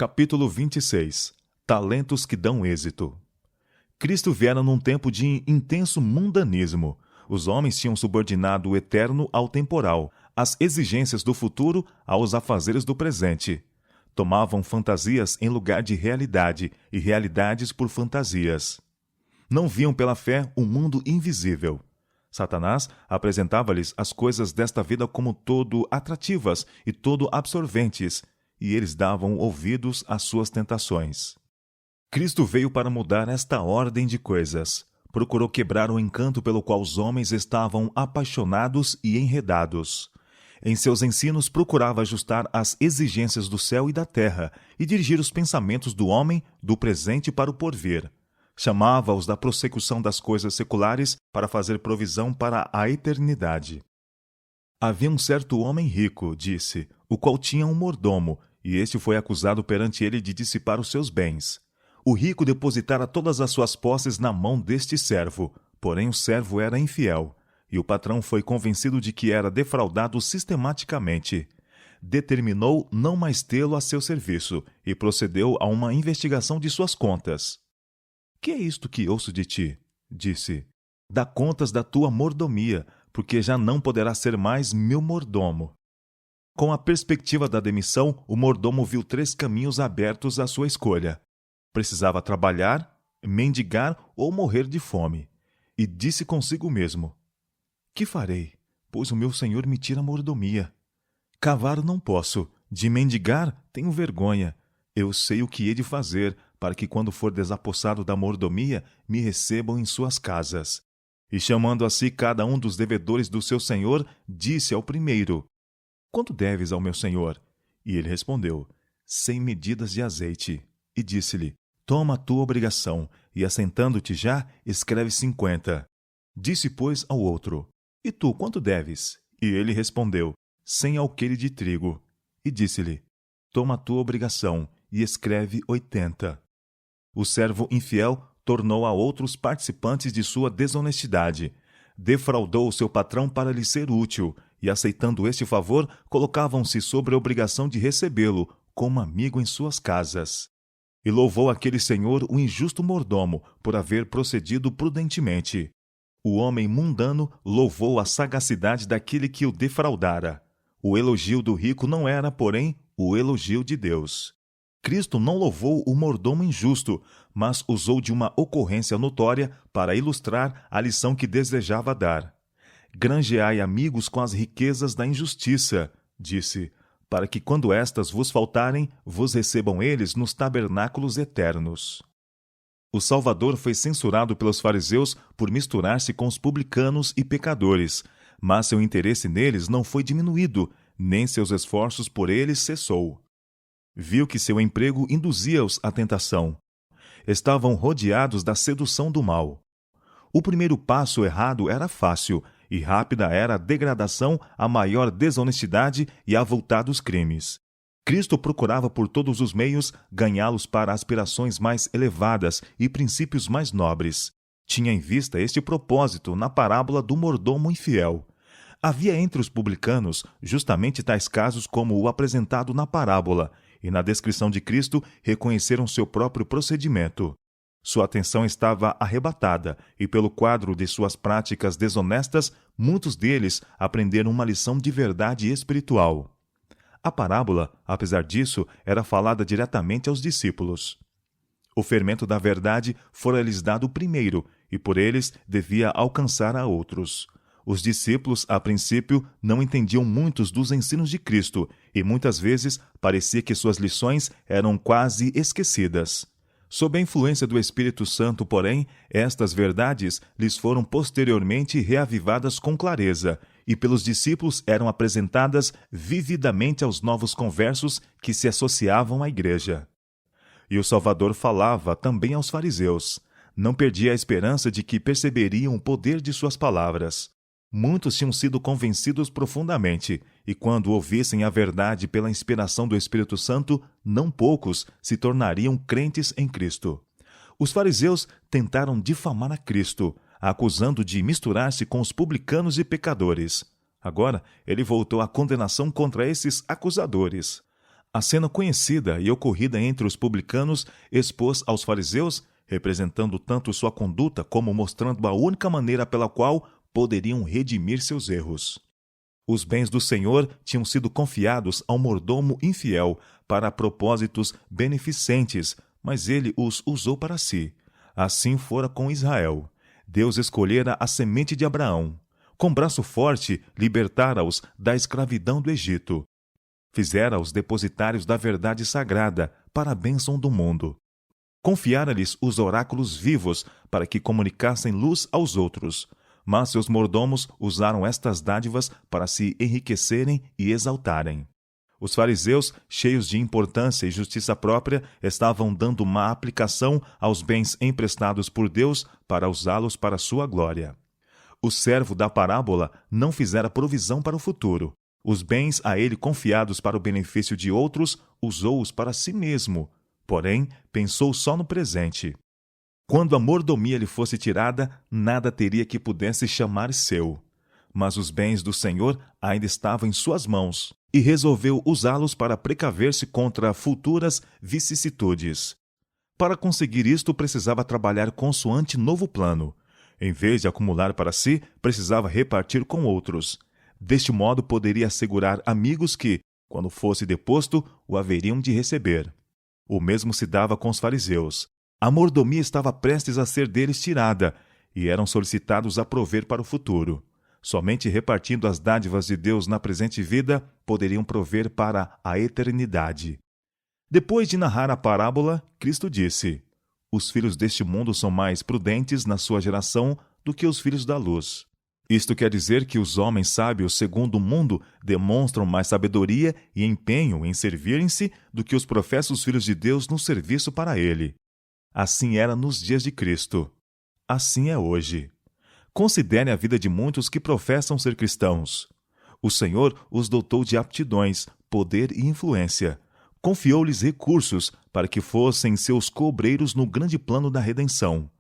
Capítulo 26. Talentos que dão êxito. Cristo viera num tempo de intenso mundanismo. Os homens tinham subordinado o eterno ao temporal, as exigências do futuro aos afazeres do presente. Tomavam fantasias em lugar de realidade e realidades por fantasias. Não viam pela fé o mundo invisível. Satanás apresentava-lhes as coisas desta vida como todo atrativas e todo absorventes, e eles davam ouvidos às suas tentações. Cristo veio para mudar esta ordem de coisas. Procurou quebrar o encanto pelo qual os homens estavam apaixonados e enredados. Em seus ensinos, procurava ajustar as exigências do céu e da terra e dirigir os pensamentos do homem do presente para o porvir. Chamava-os da prossecução das coisas seculares para fazer provisão para a eternidade. Havia um certo homem rico, disse, o qual tinha um mordomo, e este foi acusado perante ele de dissipar os seus bens. O rico depositara todas as suas posses na mão deste servo, porém o servo era infiel, e o patrão foi convencido de que era defraudado sistematicamente. Determinou não mais tê-lo a seu serviço e procedeu a uma investigação de suas contas. Que é isto que ouço de ti? Disse. Dá contas da tua mordomia, porque já não poderá ser mais meu mordomo. Com a perspectiva da demissão, o mordomo viu 3 caminhos abertos à sua escolha. Precisava trabalhar, mendigar ou morrer de fome. E disse consigo mesmo: que farei, pois o meu senhor me tira a mordomia? Cavar não posso, de mendigar tenho vergonha. Eu sei o que hei de fazer, para que quando for desapossado da mordomia, me recebam em suas casas. E chamando a si cada um dos devedores do seu senhor, disse ao primeiro: quanto deves ao meu senhor? E ele respondeu: 100 medidas de azeite. E disse-lhe: toma a tua obrigação, e assentando-te já, escreve 50. Disse, pois, ao outro: e tu, quanto deves? E ele respondeu: 100 alqueire de trigo. E disse-lhe: toma a tua obrigação, e escreve 80. O servo infiel tornou a outros participantes de sua desonestidade. Defraudou o seu patrão para lhe ser útil, e aceitando este favor, colocavam-se sobre a obrigação de recebê-lo, como amigo em suas casas. E louvou aquele senhor o injusto mordomo, por haver procedido prudentemente. O homem mundano louvou a sagacidade daquele que o defraudara. O elogio do rico não era, porém, o elogio de Deus. Cristo não louvou o mordomo injusto, mas usou de uma ocorrência notória para ilustrar a lição que desejava dar. Granjeai amigos com as riquezas da injustiça, disse, para que quando estas vos faltarem, vos recebam eles nos tabernáculos eternos. O Salvador foi censurado pelos fariseus por misturar-se com os publicanos e pecadores, mas seu interesse neles não foi diminuído, nem seus esforços por eles cessou. Viu que seu emprego induzia-os à tentação. Estavam rodeados da sedução do mal. O primeiro passo errado era fácil, e rápida era a degradação, a maior desonestidade e avultados crimes. Cristo procurava por todos os meios ganhá-los para aspirações mais elevadas e princípios mais nobres. Tinha em vista este propósito na parábola do mordomo infiel. Havia entre os publicanos justamente tais casos como o apresentado na parábola, e na descrição de Cristo reconheceram seu próprio procedimento. Sua atenção estava arrebatada, e pelo quadro de suas práticas desonestas, muitos deles aprenderam uma lição de verdade espiritual. A parábola, apesar disso, era falada diretamente aos discípulos. O fermento da verdade fora-lhes dado primeiro, e por eles devia alcançar a outros. Os discípulos, a princípio, não entendiam muitos dos ensinos de Cristo, e muitas vezes parecia que suas lições eram quase esquecidas. Sob a influência do Espírito Santo, porém, estas verdades lhes foram posteriormente reavivadas com clareza, e pelos discípulos eram apresentadas vividamente aos novos conversos que se associavam à igreja. E o Salvador falava também aos fariseus. Não perdia a esperança de que perceberiam o poder de suas palavras. Muitos tinham sido convencidos profundamente, e quando ouvissem a verdade pela inspiração do Espírito Santo, não poucos se tornariam crentes em Cristo. Os fariseus tentaram difamar a Cristo, acusando de misturar-se com os publicanos e pecadores. Agora, ele voltou à condenação contra esses acusadores. A cena conhecida e ocorrida entre os publicanos expôs aos fariseus, representando tanto sua conduta como mostrando a única maneira pela qual poderiam redimir seus erros. Os bens do Senhor tinham sido confiados a um mordomo infiel para propósitos beneficentes, mas ele os usou para si. Assim fora com Israel. Deus escolhera a semente de Abraão. Com braço forte, libertara-os da escravidão do Egito. Fizera-os depositários da verdade sagrada para a bênção do mundo. Confiara-lhes os oráculos vivos para que comunicassem luz aos outros. Mas seus mordomos usaram estas dádivas para se enriquecerem e exaltarem. Os fariseus, cheios de importância e justiça própria, estavam dando má aplicação aos bens emprestados por Deus para usá-los para sua glória. O servo da parábola não fizera provisão para o futuro. Os bens a ele confiados para o benefício de outros, usou-os para si mesmo, porém, pensou só no presente. Quando a mordomia lhe fosse tirada, nada teria que pudesse chamar seu. Mas os bens do Senhor ainda estavam em suas mãos, e resolveu usá-los para precaver-se contra futuras vicissitudes. Para conseguir isto, precisava trabalhar consoante novo plano. Em vez de acumular para si, precisava repartir com outros. Deste modo, poderia assegurar amigos que, quando fosse deposto, o haveriam de receber. O mesmo se dava com os fariseus. A mordomia estava prestes a ser deles tirada, e eram solicitados a prover para o futuro. Somente repartindo as dádivas de Deus na presente vida, poderiam prover para a eternidade. Depois de narrar a parábola, Cristo disse: Os filhos deste mundo são mais prudentes na sua geração do que os filhos da luz. Isto quer dizer que os homens sábios segundo o mundo demonstram mais sabedoria e empenho em servirem-se do que os professos filhos de Deus no serviço para ele. Assim era nos dias de Cristo. Assim é hoje. Considere a vida de muitos que professam ser cristãos. O Senhor os dotou de aptidões, poder e influência. Confiou-lhes recursos para que fossem seus cobreiros no grande plano da redenção.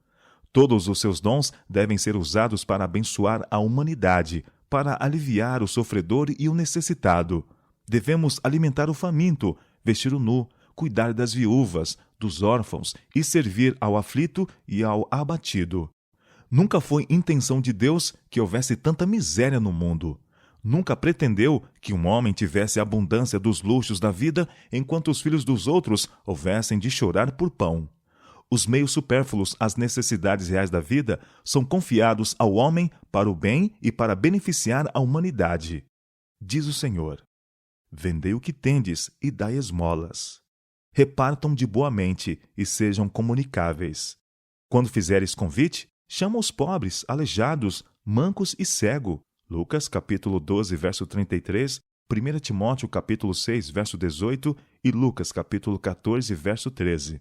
Todos os seus dons devem ser usados para abençoar a humanidade, para aliviar o sofredor e o necessitado. Devemos alimentar o faminto, vestir o nu, cuidar das viúvas, dos órfãos e servir ao aflito e ao abatido. Nunca foi intenção de Deus que houvesse tanta miséria no mundo. Nunca pretendeu que um homem tivesse abundância dos luxos da vida, enquanto os filhos dos outros houvessem de chorar por pão. Os meios supérfluos às necessidades reais da vida são confiados ao homem para o bem e para beneficiar a humanidade. Diz o Senhor: Vendei o que tendes e dai esmolas. Repartam de boa mente e sejam comunicáveis. Quando fizeres convite, chama os pobres, aleijados, mancos e cego. Lucas, capítulo 12, verso 33, 1 Timóteo, capítulo 6, verso 18 e Lucas, capítulo 14, verso 13.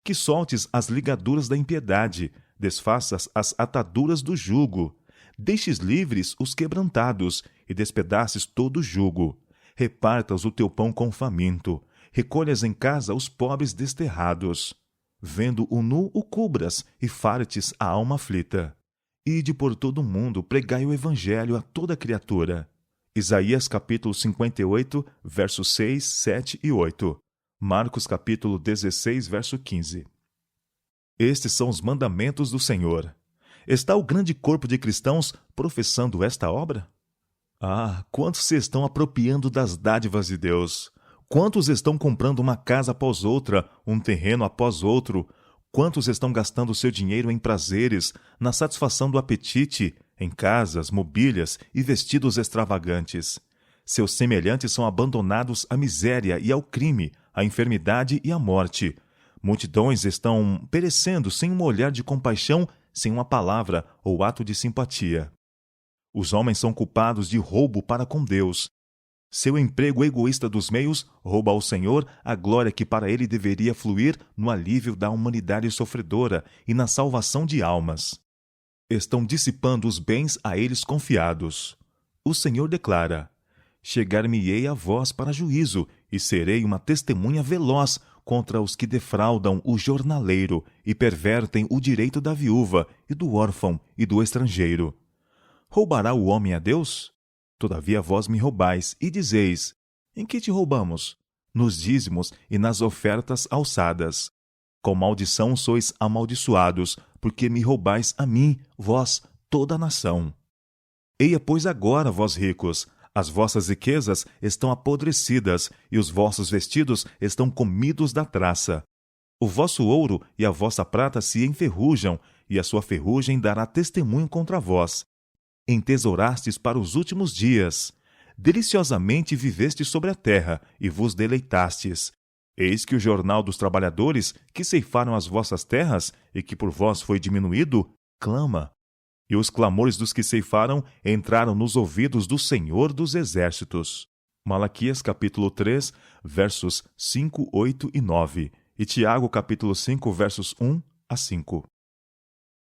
Que soltes as ligaduras da impiedade, desfaças as ataduras do jugo. Deixes livres os quebrantados e despedaces todo o jugo. Repartas o teu pão com o faminto. Recolhas em casa os pobres desterrados. Vendo o nu, o cubras, e fartes a alma aflita. Ide por todo o mundo, pregai o evangelho a toda criatura. Isaías capítulo 58, versos 6, 7 e 8. Marcos capítulo 16, verso 15. Estes são os mandamentos do Senhor. Está o grande corpo de cristãos professando esta obra? Ah, quantos se estão apropriando das dádivas de Deus! Quantos estão comprando uma casa após outra, um terreno após outro? Quantos estão gastando seu dinheiro em prazeres, na satisfação do apetite, em casas, mobílias e vestidos extravagantes? Seus semelhantes são abandonados à miséria e ao crime, à enfermidade e à morte. Multidões estão perecendo sem um olhar de compaixão, sem uma palavra ou ato de simpatia. Os homens são culpados de roubo para com Deus. Seu emprego egoísta dos meios rouba ao Senhor a glória que para ele deveria fluir no alívio da humanidade sofredora e na salvação de almas. Estão dissipando os bens a eles confiados. O Senhor declara: Chegar-me-ei a vós para juízo, e serei uma testemunha veloz contra os que defraudam o jornaleiro e pervertem o direito da viúva e do órfão e do estrangeiro. Roubará o homem a Deus? Todavia vós me roubais, e dizeis: Em que te roubamos? nos dízimos e nas ofertas alçadas. Com maldição sois amaldiçoados, porque me roubais a mim, vós, toda a nação. Eia, pois agora, vós ricos, as vossas riquezas estão apodrecidas, e os vossos vestidos estão comidos da traça. O vosso ouro e a vossa prata se enferrujam, e a sua ferrugem dará testemunho contra vós. Entesourastes para os últimos dias. Deliciosamente vivestes sobre a terra, e vos deleitastes. Eis que o jornal dos trabalhadores, que ceifaram as vossas terras, e que por vós foi diminuído, clama. E os clamores dos que ceifaram entraram nos ouvidos do Senhor dos Exércitos. Malaquias capítulo 3, versos 5, 8 e 9. E Tiago capítulo 5, versos 1 a 5.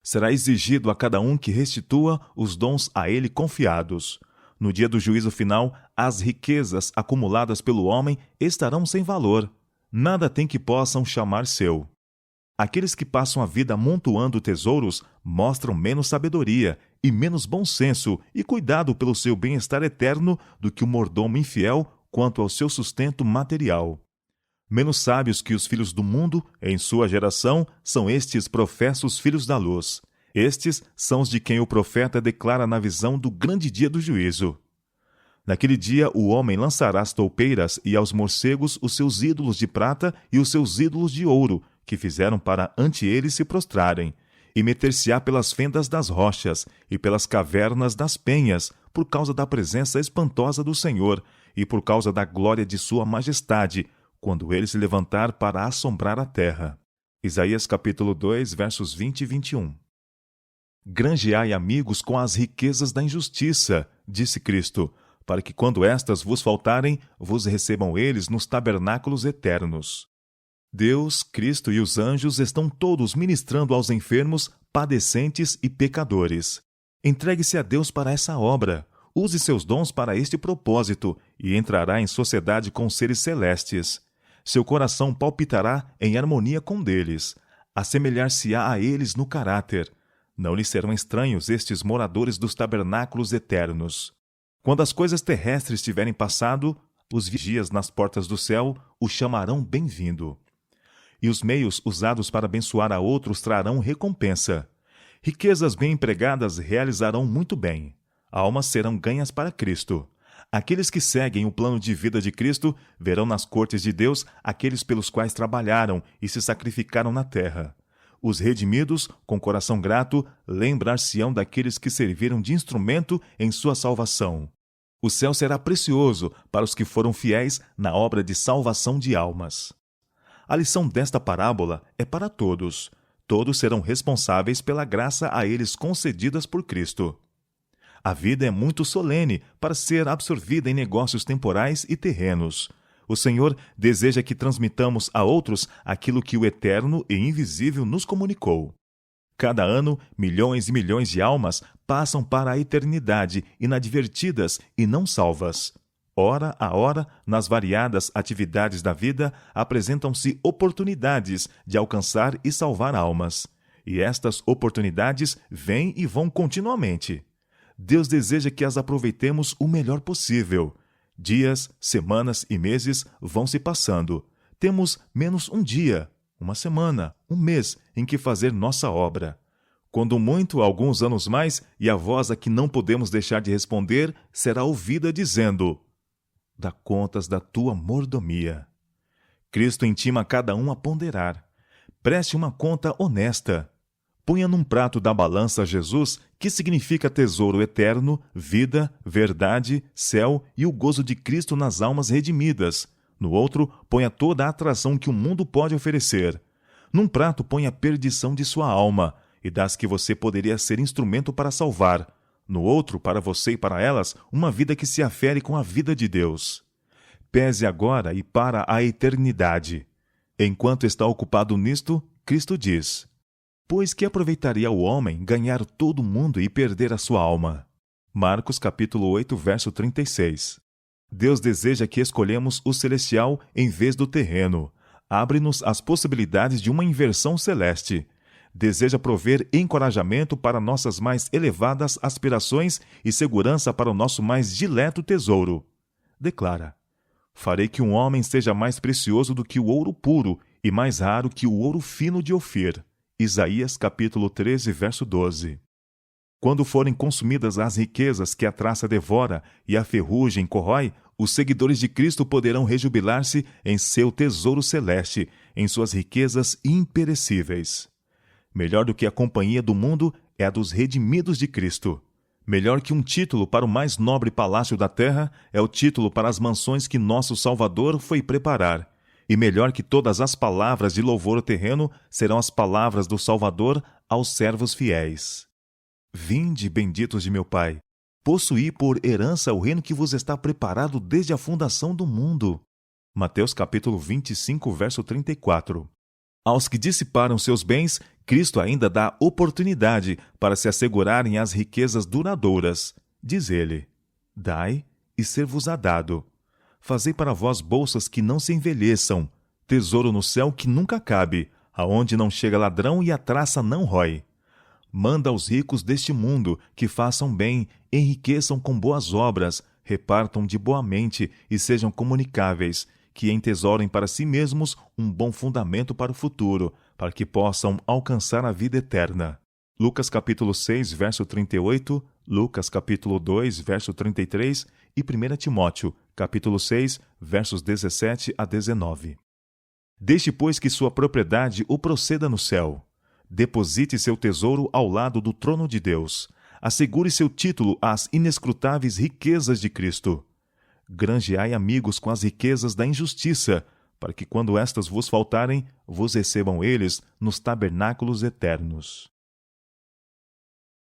Será exigido a cada um que restitua os dons a ele confiados. No dia do juízo final, as riquezas acumuladas pelo homem estarão sem valor. Nada tem que possam chamar seu. Aqueles que passam a vida amontoando tesouros mostram menos sabedoria e menos bom senso e cuidado pelo seu bem-estar eterno do que o mordomo infiel quanto ao seu sustento material. Menos sábios que os filhos do mundo, em sua geração, são estes professos filhos da luz. Estes são os de quem o profeta declara na visão do grande dia do juízo. Naquele dia o homem lançará às toupeiras e aos morcegos os seus ídolos de prata e os seus ídolos de ouro, que fizeram para ante eles se prostrarem, e meter-se-á pelas fendas das rochas e pelas cavernas das penhas, por causa da presença espantosa do Senhor e por causa da glória de sua majestade, quando ele se levantar para assombrar a terra. Isaías capítulo 2, versos 20 e 21. Granjeai amigos com as riquezas da injustiça, disse Cristo, para que quando estas vos faltarem, vos recebam eles nos tabernáculos eternos. Deus, Cristo e os anjos estão todos ministrando aos enfermos, padecentes e pecadores. Entregue-se a Deus para essa obra. Use seus dons para este propósito e entrará em sociedade com seres celestes. Seu coração palpitará em harmonia com deles. Assemelhar-se-á a eles no caráter. Não lhe serão estranhos estes moradores dos tabernáculos eternos. Quando as coisas terrestres tiverem passado, os vigias nas portas do céu o chamarão bem-vindo. E os meios usados para abençoar a outros trarão recompensa. Riquezas bem empregadas realizarão muito bem. Almas serão ganhas para Cristo. Aqueles que seguem o plano de vida de Cristo verão nas cortes de Deus aqueles pelos quais trabalharam e se sacrificaram na terra. Os redimidos, com coração grato, lembrar-se-ão daqueles que serviram de instrumento em sua salvação. O céu será precioso para os que foram fiéis na obra de salvação de almas. A lição desta parábola é para todos. Todos serão responsáveis pela graça a eles concedidas por Cristo. A vida é muito solene para ser absorvida em negócios temporais e terrenos. O Senhor deseja que transmitamos a outros aquilo que o eterno e invisível nos comunicou. Cada ano, milhões e milhões de almas passam para a eternidade inadvertidas e não salvas. Hora a hora, nas variadas atividades da vida, apresentam-se oportunidades de alcançar e salvar almas. E estas oportunidades vêm e vão continuamente. Deus deseja que as aproveitemos o melhor possível. Dias, semanas e meses vão se passando. Temos menos um dia, uma semana, um mês em que fazer nossa obra. Quando muito, alguns anos mais, e a voz a que não podemos deixar de responder será ouvida dizendo: dá contas da tua mordomia. Cristo intima cada um a ponderar. Preste uma conta honesta. Ponha num prato da balança Jesus, que significa tesouro eterno, vida, verdade, céu e o gozo de Cristo nas almas redimidas. No outro, ponha toda a atração que o mundo pode oferecer. Num prato, ponha a perdição de sua alma, e das que você poderia ser instrumento para salvar. No outro, para você e para elas, uma vida que se afere com a vida de Deus. Pese agora e para a eternidade. Enquanto está ocupado nisto, Cristo diz: pois que aproveitaria o homem ganhar todo o mundo e perder a sua alma? Marcos capítulo 8, verso 36. Deus deseja que escolhemos o celestial em vez do terreno. Abre-nos as possibilidades de uma inversão celeste. Deseja prover encorajamento para nossas mais elevadas aspirações e segurança para o nosso mais dileto tesouro. Declara: Farei que um homem seja mais precioso do que o ouro puro e mais raro que o ouro fino de Ofir. Isaías capítulo 13, verso 12. Quando forem consumidas as riquezas que a traça devora e a ferrugem corrói, os seguidores de Cristo poderão rejubilar-se em seu tesouro celeste, em suas riquezas imperecíveis. Melhor do que a companhia do mundo é a dos redimidos de Cristo. Melhor que um título para o mais nobre palácio da terra é o título para as mansões que nosso Salvador foi preparar. E melhor que todas as palavras de louvor terreno serão as palavras do Salvador aos servos fiéis. Vinde, benditos de meu Pai, possuí por herança o reino que vos está preparado desde a fundação do mundo. Mateus capítulo 25, verso 34. Aos que dissiparam seus bens, Cristo ainda dá oportunidade para se assegurarem as riquezas duradouras. Diz ele: Dai, e ser-vos-á dado. Fazei para vós bolsas que não se envelheçam, tesouro no céu que nunca cabe, aonde não chega ladrão e a traça não rói. Manda aos ricos deste mundo que façam bem, enriqueçam com boas obras, repartam de boa mente e sejam comunicáveis, que entesourem para si mesmos um bom fundamento para o futuro, para que possam alcançar a vida eterna. Lucas capítulo 6, verso 38, Lucas capítulo 2, verso 33 e 1 Timóteo capítulo 6, versos 17 a 19. Deixe, pois, que sua propriedade o proceda no céu. Deposite seu tesouro ao lado do trono de Deus. Assegure seu título às inescrutáveis riquezas de Cristo. Granjeai amigos com as riquezas da injustiça, para que quando estas vos faltarem, vos recebam eles nos tabernáculos eternos.